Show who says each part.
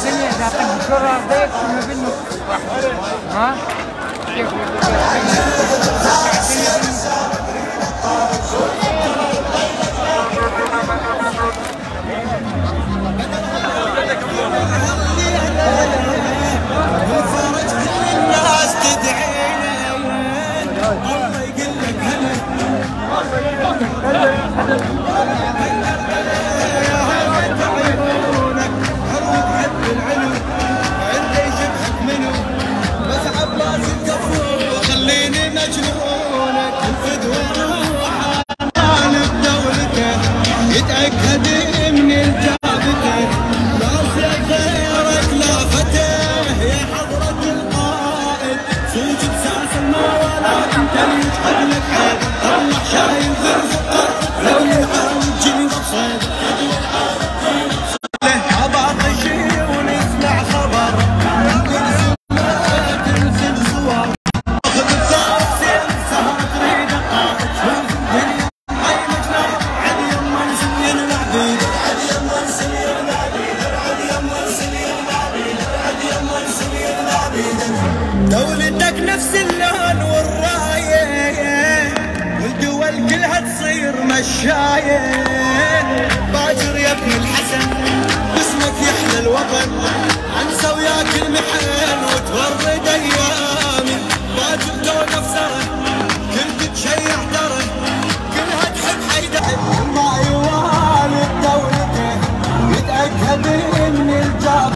Speaker 1: الدنيا اذا طق بسرعه ضيق ما بينه ها
Speaker 2: الناس تدعينا الله يقول لك خليني مجنونك الفدوى روحه طالب دولته يتأكد من الجابته لا غيرك لا فتاه يا حضرة القائد صوت بساس الموالى انت اللي يتحب لك حيل الله شايل ذرفقه لو ينعم جيب بصيد له عباطي شي ونسمع خبر دولتك نفس اللون والرايه والدول كلها تصير مشايه باجر يا ابن الحسن باسمك يحلى الوطن انسى وياك المحن وتورط